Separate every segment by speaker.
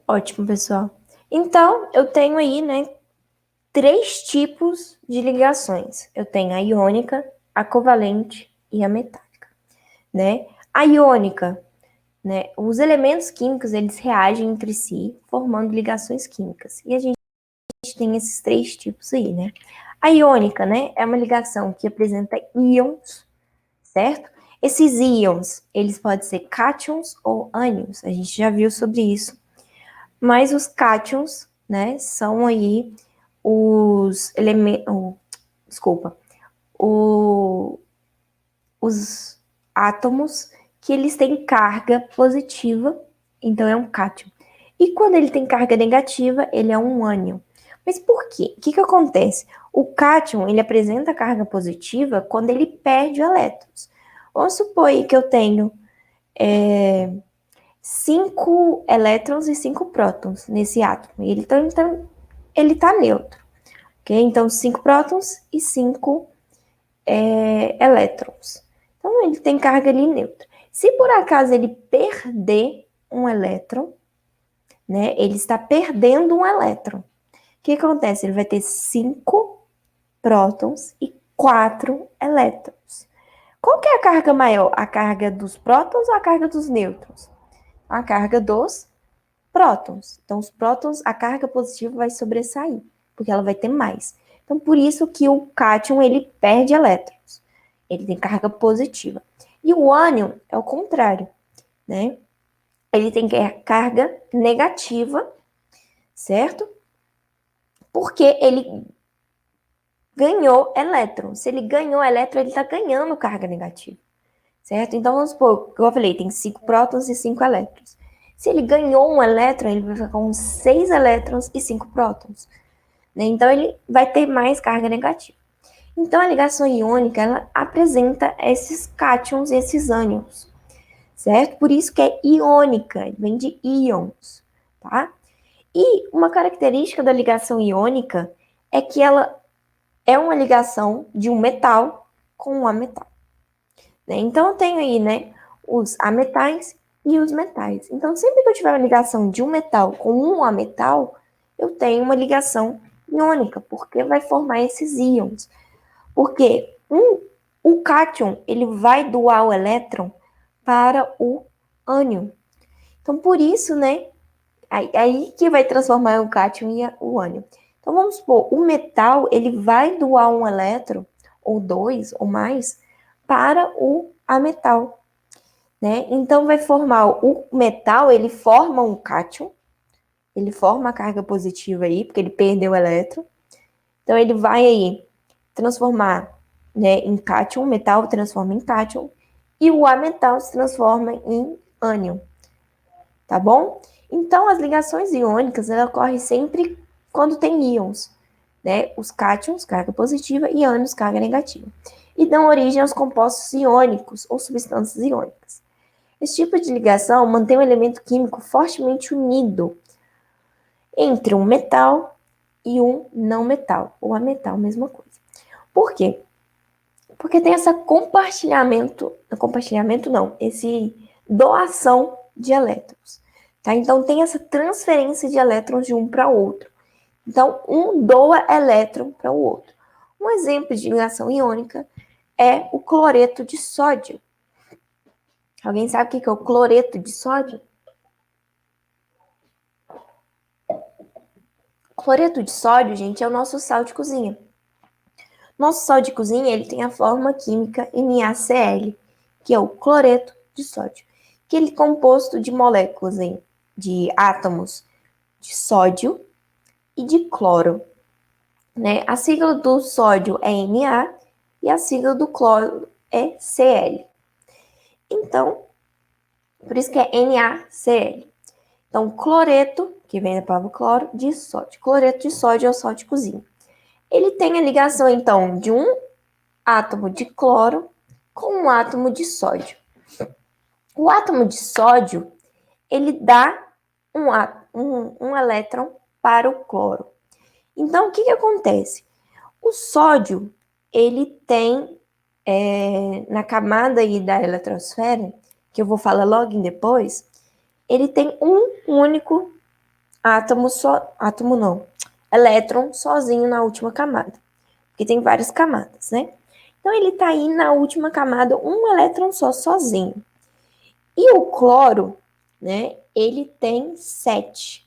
Speaker 1: Ótimo, pessoal. Então, eu tenho aí, né, três tipos de ligações. Eu tenho a iônica, a covalente e a metálica, né? A iônica, né, os elementos químicos, eles reagem entre si, formando ligações químicas. E a gente tem esses três tipos aí, né? A iônica, né, é uma ligação que apresenta íons, certo? Esses íons, eles podem ser cátions ou ânions. A gente já viu sobre isso. Mas os cátions, né, são aí os elementos, desculpa, o, os átomos que eles têm carga positiva, então é um cátion. E quando ele tem carga negativa, ele é um ânion. Mas por quê? O que acontece? O cátion, ele apresenta carga positiva quando ele perde elétrons. Vamos supor aí que eu tenho 5 elétrons e 5 prótons nesse átomo. Então, ele está neutro. Ok? Então, 5 prótons e 5 elétrons. Então, ele tem carga ali neutra. Se por acaso ele perder um elétron, né, ele está perdendo um elétron. O que acontece? Ele vai ter 5 prótons e 4 elétrons. Qual que é a carga maior? A carga dos prótons ou a carga dos nêutrons? A carga dos prótons. Então, os prótons, a carga positiva vai sobressair, porque ela vai ter mais. Então, por isso que o cátion, ele perde elétrons. Ele tem carga positiva. E o ânion é o contrário, né? Ele tem carga negativa, certo? Porque ele ganhou elétron. Se ele ganhou elétron, ele está ganhando carga negativa, certo? Então, vamos supor, como eu falei, tem 5 prótons e 5 elétrons. Se ele ganhou um elétron, ele vai ficar com 6 elétrons e 5 prótons, né? Então, ele vai ter mais carga negativa. Então, a ligação iônica, ela apresenta esses cátions e esses ânions, certo? Por isso que é iônica, vem de íons, tá? E uma característica da ligação iônica é que ela é uma ligação de um metal com um ametal, né? Então, eu tenho aí, né, os ametais e os metais. Então, sempre que eu tiver uma ligação de um metal com um ametal, eu tenho uma ligação iônica, porque vai formar esses íons. Porque o cátion, ele vai doar o elétron para o ânion. Então, por isso, né, aí que vai transformar o cátion e o ânion. Então, vamos supor, o metal, ele vai doar um elétron, ou dois, ou mais, para o ametal, né? Então, vai formar o metal, ele forma um cátion, ele forma a carga positiva aí, porque ele perdeu o elétron. Então, ele vai aí transformar, né, em cátion, metal transforma em cátion, e o ametal se transforma em ânion, tá bom? Então, as ligações iônicas, ela ocorrem sempre quando tem íons, né? Os cátions, carga positiva, e ânions, carga negativa. E dão origem aos compostos iônicos ou substâncias iônicas. Esse tipo de ligação mantém um elemento químico fortemente unido entre um metal e um não metal, ou ametal, mesma coisa. Por quê? Porque tem esse compartilhamento não, esse doação de elétrons, tá? Então tem essa transferência de elétrons de um para outro. Então um doa elétron para o outro. Um exemplo de ligação iônica é o cloreto de sódio. Alguém sabe o que é o cloreto de sódio? Cloreto de sódio, gente, é o nosso sal de cozinha. Nosso sal de cozinha, ele tem a forma química NaCl, que é o cloreto de sódio, que ele é composto de moléculas de átomos de sódio e de cloro, né? A sigla do sódio é Na e a sigla do cloro é Cl. Então, por isso que é NaCl. Então, cloreto, que vem da palavra cloro, de sódio. Cloreto de sódio é o sal de cozinha. Ele tem a ligação, então, de um átomo de cloro com um átomo de sódio. O átomo de sódio, ele dá um elétron para o cloro. Então, o que acontece? O sódio, ele tem, na camada aí da eletrosfera, que eu vou falar logo depois, ele tem um único elétron sozinho na última camada. Porque tem várias camadas, né? Então, ele tá aí na última camada, um elétron só, sozinho. E o cloro, né, ele tem 7.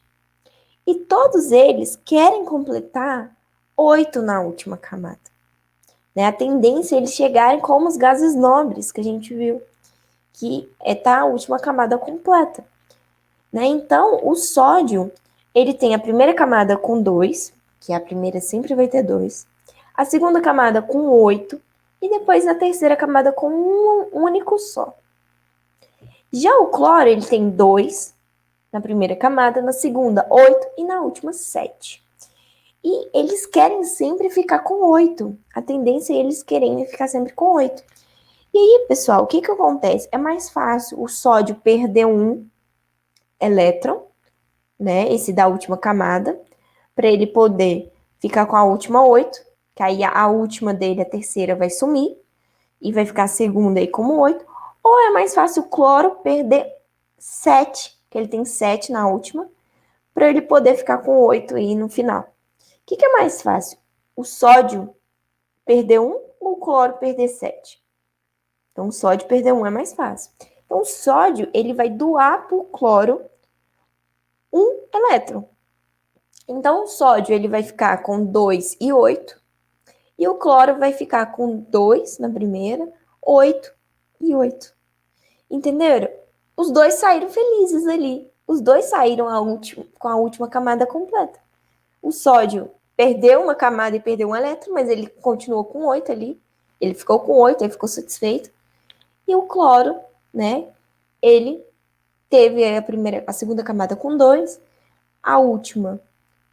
Speaker 1: E todos eles querem completar 8 na última camada. Né? A tendência é eles chegarem como os gases nobres, que a gente viu, que tá a última camada completa. Né? Então, o sódio, ele tem a primeira camada com 2, que a primeira sempre vai ter 2, a segunda camada com 8, e depois na terceira camada com um único só. Já o cloro, ele tem 2 na primeira camada, na segunda 8 e na última 7. E eles querem sempre ficar com 8. A tendência é eles querem ficar sempre com 8. E aí, pessoal, o que acontece? É mais fácil o sódio perder um elétron, né? Esse da última camada, para ele poder ficar com a última 8, que aí a última dele, a terceira, vai sumir, e vai ficar a segunda aí como 8. Ou é mais fácil o cloro perder 7, que ele tem 7 na última, para ele poder ficar com 8 aí no final. O que é mais fácil? O sódio perder 1 ou o cloro perder 7? Então, o sódio perder 1 é mais fácil. Então, o sódio, ele vai doar para o cloro um elétron. Então, o sódio, ele vai ficar com 2 e 8. E o cloro vai ficar com 2 na primeira, 8 e 8. Entenderam? Os dois saíram felizes ali. Os dois saíram com a última camada completa. O sódio perdeu uma camada e perdeu um elétron, mas ele continuou com 8 ali. Ele ficou com 8, ele ficou satisfeito. E o cloro, né? Ele teve a segunda camada com 2, a última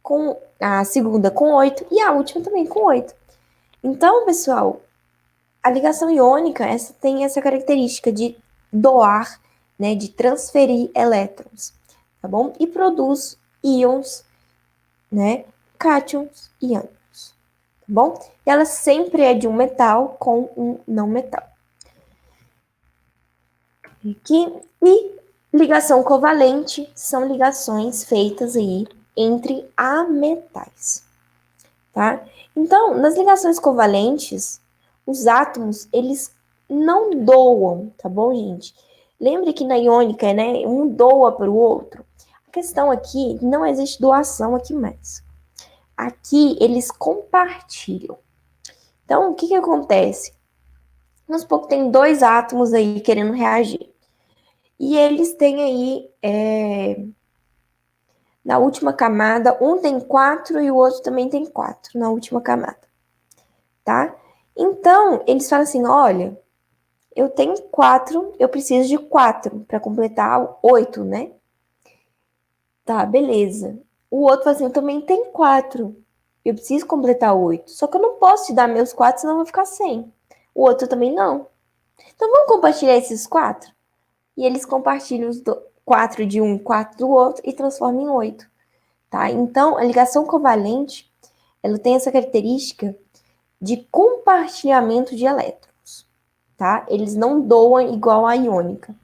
Speaker 1: com a segunda com 8 e a última também com 8. Então, pessoal, a ligação iônica tem essa característica de doar, né, de transferir elétrons, tá bom? E produz íons, né, cátions e ânions, tá bom? E ela sempre é de um metal com um não metal. E ligação covalente são ligações feitas aí entre ametais, tá? Então, nas ligações covalentes, os átomos, eles não doam, tá bom, gente? Lembre que na iônica, né, um doa para o outro. A questão aqui, não existe doação aqui mais. Aqui, eles compartilham. Então, o que acontece? Vamos supor que tem 2 átomos aí querendo reagir. E eles têm aí, na última camada, um tem 4 e o outro também tem 4 na última camada, tá? Então, eles falam assim, olha, eu tenho 4, eu preciso de 4 para completar 8, né? Tá, beleza. O outro fala assim, eu também tenho 4, eu preciso completar 8, só que eu não posso te dar meus 4, senão eu vou ficar sem. O outro também não. Então, vamos compartilhar esses 4? E eles compartilham os 4 de um, 4 do outro e transformam em 8. Tá? Então, a ligação covalente, ela tem essa característica de compartilhamento de elétrons. Tá? Eles não doam igual a iônica.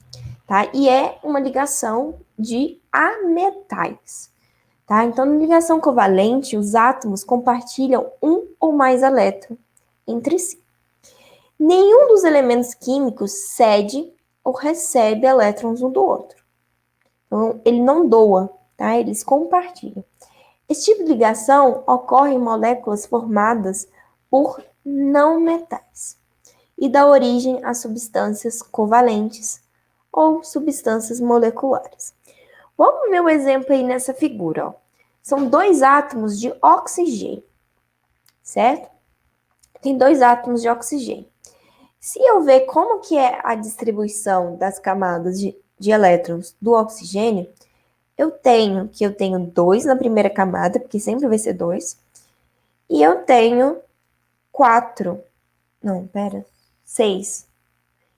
Speaker 1: Tá? E é uma ligação de ametais. Tá? Então, na ligação covalente, os átomos compartilham um ou mais elétrons entre si. Nenhum dos elementos químicos cede ou recebe elétrons um do outro. Então, ele não doa, tá? Eles compartilham. Esse tipo de ligação ocorre em moléculas formadas por não metais e dá origem a substâncias covalentes ou substâncias moleculares. Vamos ver um exemplo aí nessa figura, ó. São 2 átomos de oxigênio, certo? Tem 2 átomos de oxigênio. Se eu ver como que é a distribuição das camadas de elétrons do oxigênio, eu tenho 2 na primeira camada, porque sempre vai ser 2, e eu tenho 6.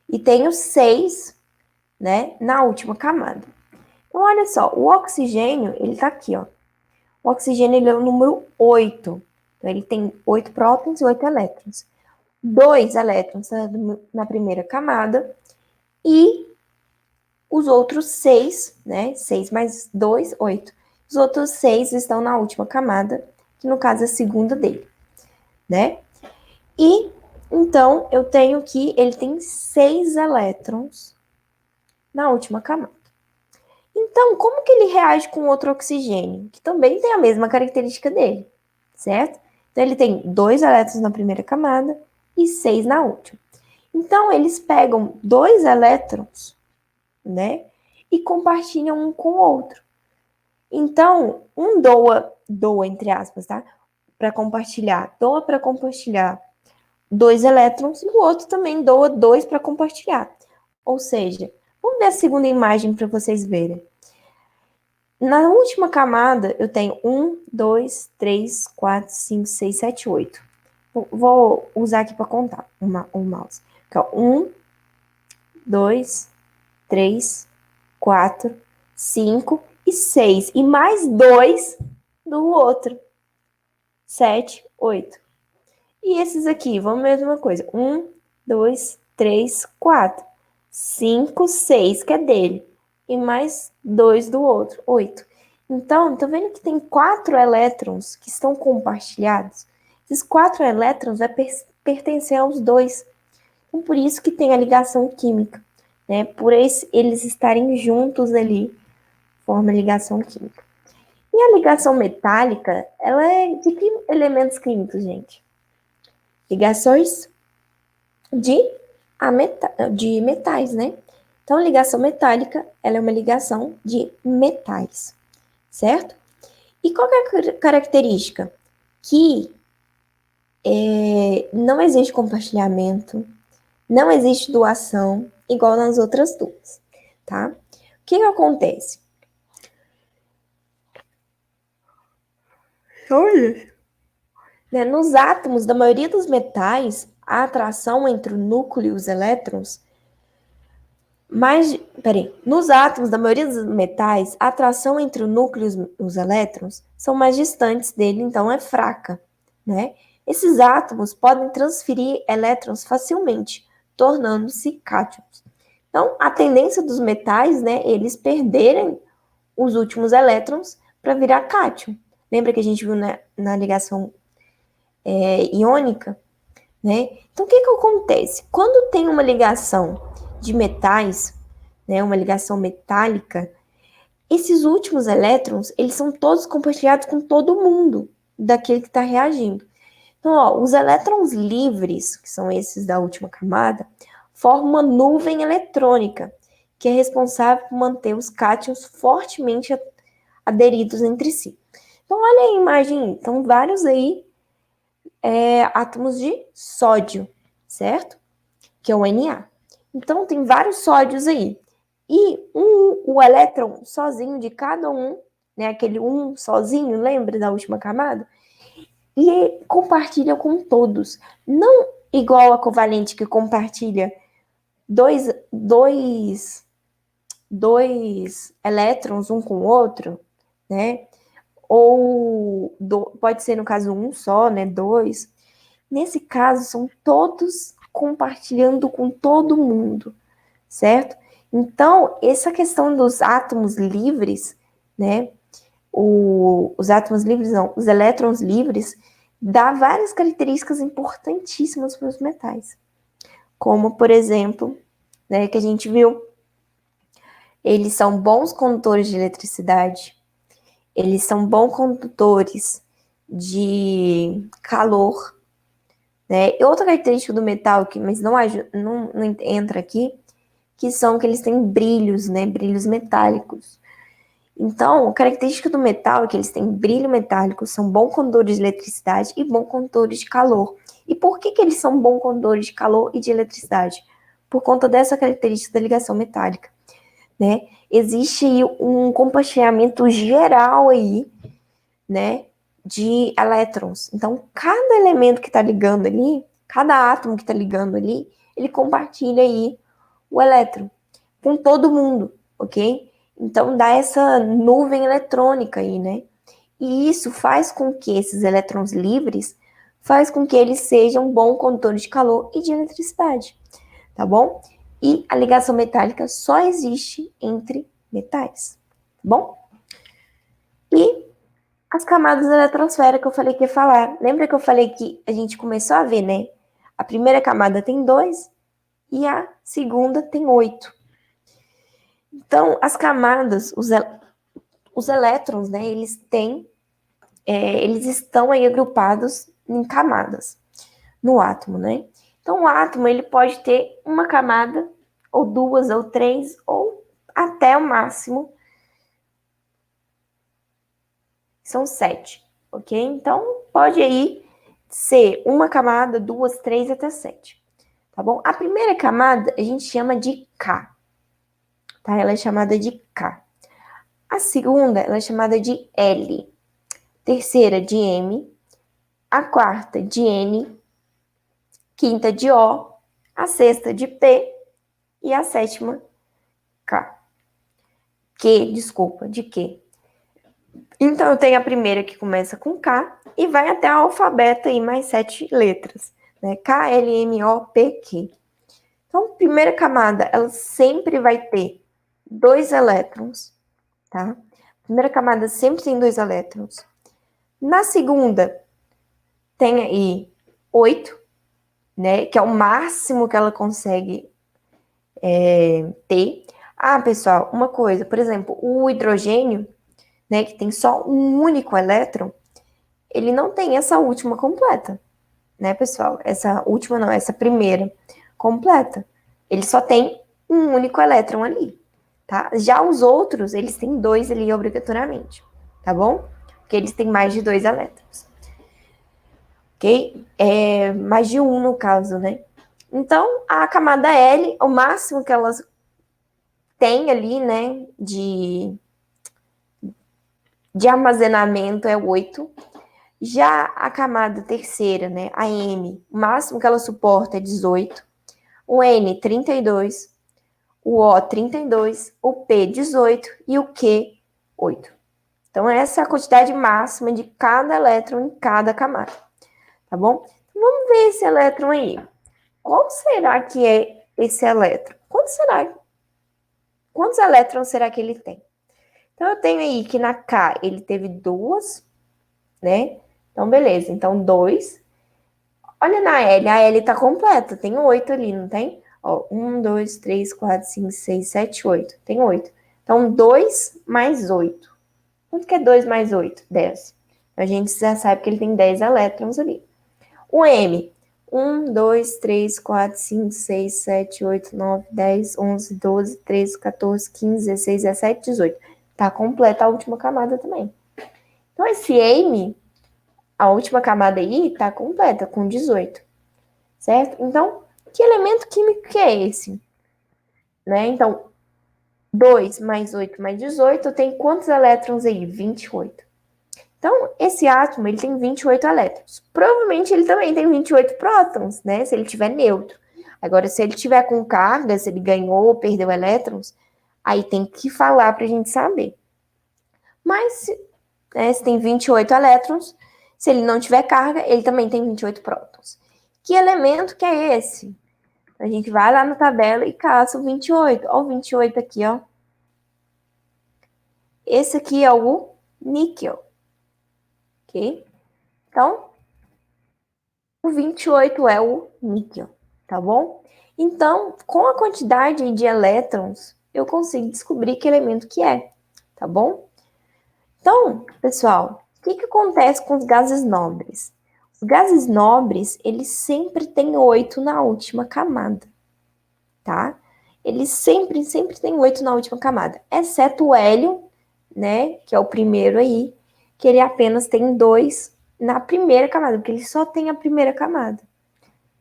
Speaker 1: E tenho 6, né, na última camada. Então, olha só, o oxigênio, ele tá aqui, ó. O oxigênio, ele é o número 8. Então, ele tem 8 prótons e 8 elétrons. 2 elétrons na primeira camada e os outros 6, né? 6 mais 2, 8, os outros 6 estão na última camada, que no caso é a segunda dele, né? E, então, eu tenho que ele tem 6 elétrons na última camada. Então, como que ele reage com outro oxigênio, que também tem a mesma característica dele, certo? Então, ele tem 2 elétrons na primeira camada e 6 na última. Então, eles pegam 2 elétrons, né? E compartilham um com o outro. Então, um doa entre aspas, tá? Doa para compartilhar 2 elétrons e o outro também doa 2 para compartilhar. Ou seja, vamos ver a segunda imagem para vocês verem. Na última camada, eu tenho 1, 2, 3, 4, 5, 6, 7, 8. Vou usar aqui para contar o mouse. Então, 1, 2, 3, 4, 5 e 6. E mais 2 do outro. 7, 8. E esses aqui, vamos ver a mesma coisa. 1, 2, 3, 4. 5, 6, que é dele. E mais 2 do outro, 8. Então, tá vendo que tem 4 elétrons que estão compartilhados? Esses 4 elétrons vai pertencer aos 2. Então, por isso que tem a ligação química, né? Por eles estarem juntos ali, forma ligação química. E a ligação metálica, ela é de que elementos químicos, gente? Ligações de metais, né? Então, a ligação metálica, ela é uma ligação de metais, certo? E qual é a característica? Que não existe compartilhamento, não existe doação, igual nas outras duas, tá? O que acontece? Olha. Né, nos átomos da maioria dos metais, a atração entre o núcleo e os elétrons nos átomos da maioria dos metais, a atração entre o núcleo e os elétrons são mais distantes dele, então é fraca, né? Esses átomos podem transferir elétrons facilmente, tornando-se cátions. Então, a tendência dos metais, né, eles perderem os últimos elétrons para virar cátion. Lembra que a gente viu na ligação iônica, né? Então, o que acontece? Quando tem uma ligação de metais, né, uma ligação metálica, esses últimos elétrons, eles são todos compartilhados com todo mundo daquele que está reagindo. Então, ó, os elétrons livres, que são esses da última camada, formam uma nuvem eletrônica, que é responsável por manter os cátions fortemente aderidos entre si. Então, olha a imagem, então vários aí átomos de sódio, certo? Que é o Na. Então, tem vários sódios aí. E o elétron sozinho de cada um, né, aquele um sozinho, lembra da última camada? E compartilha com todos. Não igual a covalente que compartilha dois elétrons um com o outro, né? Ou pode ser, no caso, um só, né? 2. Nesse caso, são todos compartilhando com todo mundo, certo? Então, essa questão dos átomos livres, né? Os átomos livres, não, os elétrons livres, dá várias características importantíssimas para os metais. Como, por exemplo, né, que a gente viu, eles são bons condutores de eletricidade, eles são bons condutores de calor, né? E outra característica do metal, mas não entra aqui, que são que eles têm brilhos, né? Brilhos metálicos. Então, a característica do metal é que eles têm brilho metálico, são bons condutores de eletricidade e bons condutores de calor. E por que eles são bons condutores de calor e de eletricidade? Por conta dessa característica da ligação metálica, né? Existe um compartilhamento geral aí, né, de elétrons. Então, cada elemento que está ligando ali, cada átomo que está ligando ali, ele compartilha aí o elétron com todo mundo, ok? Então, dá essa nuvem eletrônica aí, né? E isso faz com que esses elétrons livres, faz com que eles sejam bons condutores de calor e de eletricidade, tá bom? E a ligação metálica só existe entre metais, tá bom? E as camadas da eletrosfera que eu falei que ia falar. Lembra que eu falei que a gente começou a ver, né? A primeira camada tem 2 e a segunda tem 8. Então, as camadas, os elétrons, né? Eles estão aí agrupados em camadas no átomo, né? Então, o átomo ele pode ter uma camada, ou 2, ou 3, ou até o máximo são 7, ok? Então, pode aí ser uma camada, 2, 3, até 7, tá bom? A primeira camada a gente chama de K, tá? Ela é chamada de K. A segunda, ela é chamada de L. Terceira, de M. A quarta, de N. Quinta, de O. A sexta, de P. E a sétima, K. Desculpa, de Q. Então, eu tenho a primeira que começa com K e vai até o alfabeto aí, mais 7 letras, né? K, L, M, O, P, Q. Então, primeira camada, ela sempre vai ter 2 elétrons, tá? Primeira camada sempre tem 2 elétrons. Na segunda, tem aí 8, né? Que é o máximo que ela consegue ter. Ah, pessoal, uma coisa, por exemplo, o hidrogênio, né, que tem só um único elétron, ele não tem essa última completa, né, pessoal? Essa última não, essa primeira completa. Ele só tem um único elétron ali, tá? Já os outros, eles têm 2 ali obrigatoriamente, tá bom? Porque eles têm mais de 2 elétrons, ok? Mais de um no caso, né? Então, a camada L, o máximo que elas têm ali, né, de armazenamento é 8. Já a camada terceira, né, a M, o máximo que ela suporta é 18. O N, 32. O O, 32. O P, 18. E o Q, 8. Então, essa é a quantidade máxima de cada elétron em cada camada, tá bom? Então, vamos ver esse elétron aí. Qual será que é esse elétron? Quantos elétrons será que ele tem? Então, eu tenho aí que na K ele teve 2, né? Então, beleza. Então, 2. Olha na L, a L tá completa, tem 8 ali, não tem? Ó, 1, 2, 3, 4, 5, 6, 7, 8. Tem 8. Então, 2 mais 8. Quanto que é 2 mais 8? 10. A gente já sabe que ele tem 10 elétrons ali. O M, 1, 2, 3, 4, 5, 6, 7, 8, 9, 10, 11, 12, 13, 14, 15, 16, 17, 18. Tá completa a última camada também. Então, esse M, a última camada aí, tá completa, com 18. Certo? Então, que elemento químico que é esse? Né? Então, 2 mais 8 mais 18, tem quantos elétrons aí? 28. Então, esse átomo, ele tem 28 elétrons. Provavelmente ele também tem 28 prótons, né? Se ele tiver neutro. Agora, se ele tiver com carga, se ele ganhou ou perdeu elétrons, aí tem que falar para a gente saber. Mas, né, se tem 28 elétrons, se ele não tiver carga, ele também tem 28 prótons. Que elemento que é esse? A gente vai lá na tabela e caça o 28. Olha o 28 aqui, ó. Esse aqui é o níquel, ok? Então, o 28 é o níquel, tá bom? Então, com a quantidade de elétrons, eu consigo descobrir que elemento que é, tá bom? Então, pessoal, o que acontece com os gases nobres? Os gases nobres, eles sempre têm 8 na última camada, tá? Eles sempre têm 8 na última camada, exceto o hélio, né, que é o primeiro aí, que ele apenas tem 2 na primeira camada, porque ele só tem a primeira camada,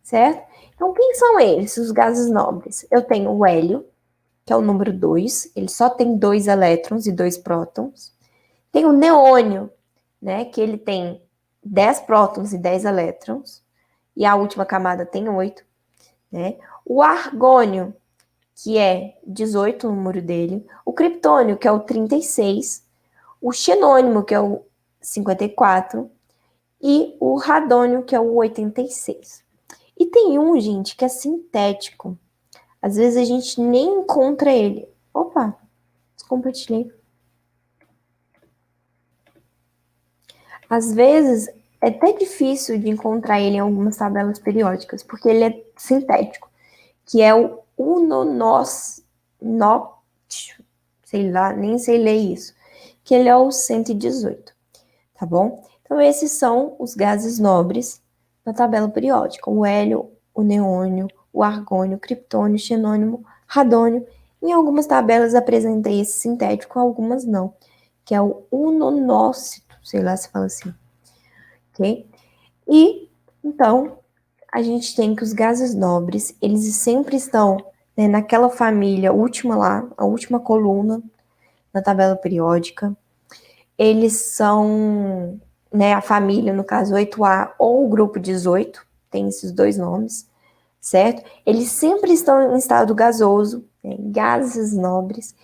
Speaker 1: certo? Então, quem são eles, os gases nobres? Eu tenho o hélio, que é o número 2, ele só tem 2 elétrons e 2 prótons. Tem o neônio, né, que ele tem 10 prótons e 10 elétrons, e a última camada tem 8, né? O argônio, que é 18 o número dele, o criptônio, que é o 36, o xenônimo, que é o 54, e o radônio, que é o 86. E tem um, gente, que é sintético. Às vezes a gente nem encontra ele. Opa, descompartilhei. Às vezes, é até difícil de encontrar ele em algumas tabelas periódicas, porque ele é sintético, que é o unonos, no, sei lá, nem sei ler isso, que ele é o 118, tá bom? Então, esses são os gases nobres da tabela periódica: o hélio, o neônio, o argônio, o criptônio, o xenônio, radônio. Em algumas tabelas apresentei esse sintético, algumas não, que é o unonócito, sei lá se fala assim, ok? E, então, a gente tem que os gases nobres, eles sempre estão, né, naquela família última lá, a última coluna da tabela periódica. Eles são, né, a família, no caso, 8A ou o grupo 18, tem esses dois nomes, certo? Eles sempre estão em estado gasoso, né, gases nobres,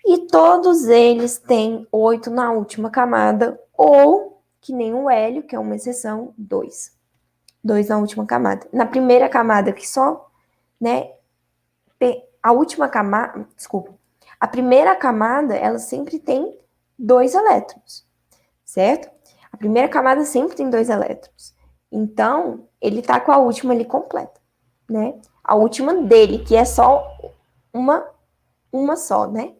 Speaker 1: e todos eles têm 8 na última camada, ou, que nem o hélio, que é uma exceção, 2. 2 na última camada. Na primeira camada, que só, né, a última camada, desculpa, a primeira camada, ela sempre tem 2 elétrons, certo? A primeira camada sempre tem 2 elétrons. Então, ele tá com a última ali completa, né? A última dele, que é só uma só, né?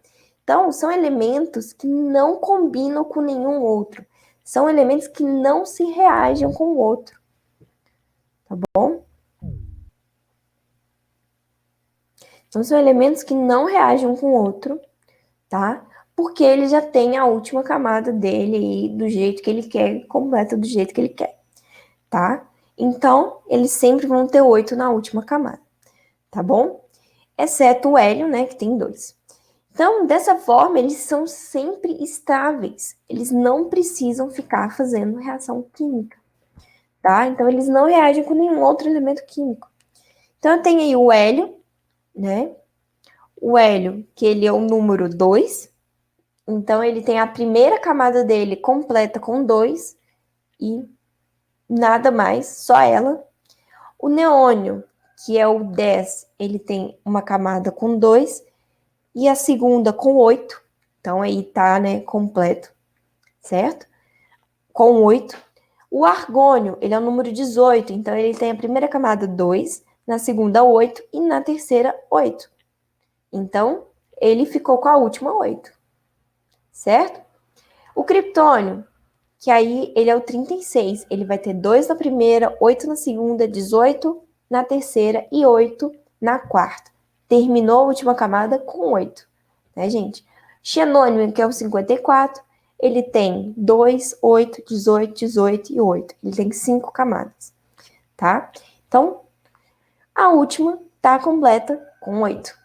Speaker 1: Então, são elementos que não combinam com nenhum outro. São elementos que não se reagem com o outro, tá bom? Então, são elementos que não reagem um com o outro, tá? Porque ele já tem a última camada dele do jeito que ele quer, completa do jeito que ele quer, tá? Então, eles sempre vão ter 8 na última camada, tá bom? Exceto o hélio, né, que tem 2. Então, dessa forma, eles são sempre estáveis. Eles não precisam ficar fazendo reação química, tá? Então, eles não reagem com nenhum outro elemento químico. Então, eu tenho aí o hélio, né? O hélio, que ele é o número 2. Então, ele tem a primeira camada dele completa com 2 e nada mais, só ela. O neônio, que é o 10, ele tem uma camada com 2 e a segunda com 8. Então, aí tá, né, completo, certo? Com 8. O argônio, ele é o número 18, então ele tem a primeira camada 2, na segunda 8 e na terceira 8. Então, ele ficou com a última 8, certo? O criptônio, que aí ele é o 36, ele vai ter 2 na primeira, 8 na segunda, 18 na terceira e 8 na quarta. Terminou a última camada com 8, né, gente? Xenônimo, que é o 54, ele tem 2, 8, 18, 18 e 8. Ele tem 5 camadas, tá? Então, a última tá completa com 8.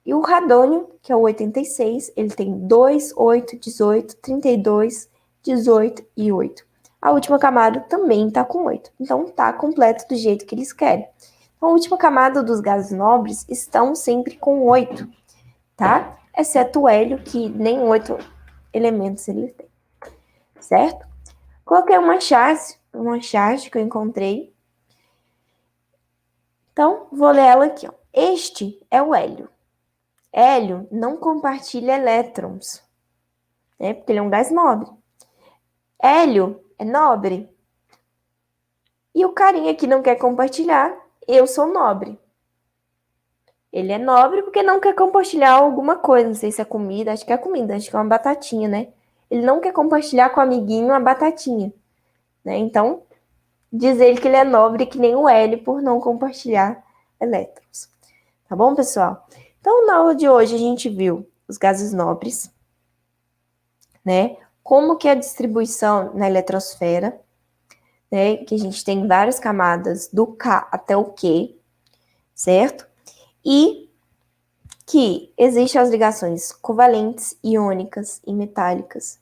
Speaker 1: E o radônio, que é o 86, ele tem 2, 8, 18, 32, 18 e 8. A última camada também tá com 8. Então, tá completo do jeito que eles querem. Então, a última camada dos gases nobres estão sempre com 8, tá? Exceto o hélio, que nem 8 elementos ele tem, certo? Coloquei uma chart que eu encontrei. Então, vou ler ela aqui, ó. Este é o hélio. Hélio não compartilha elétrons, né? Porque ele é um gás nobre. Hélio é nobre. E o carinha que não quer compartilhar, eu sou nobre. Ele é nobre porque não quer compartilhar alguma coisa. Não sei se é comida, acho que é comida, acho que é uma batatinha, né? Ele não quer compartilhar com o amiguinho a batatinha, né? Então, diz ele que ele é nobre que nem o Hélio por não compartilhar elétrons. Tá bom, pessoal? Então, na aula de hoje a gente viu os gases nobres, né? Como que é a distribuição na eletrosfera, né? Que a gente tem várias camadas do K até o Q, certo? E que existem as ligações covalentes, iônicas e metálicas.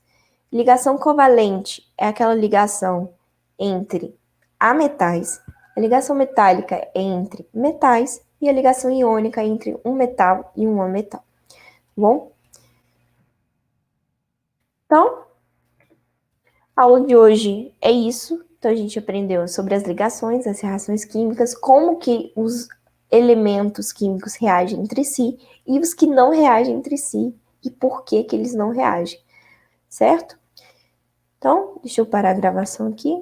Speaker 1: Ligação covalente é aquela ligação entre ametais, a ligação metálica é entre metais e a ligação iônica é entre um metal e um ametal. Bom? Então, a aula de hoje é isso. Então, a gente aprendeu sobre as ligações, as reações químicas, como que os elementos químicos reagem entre si e os que não reagem entre si e por que que eles não reagem, certo? Então, deixa eu parar a gravação aqui.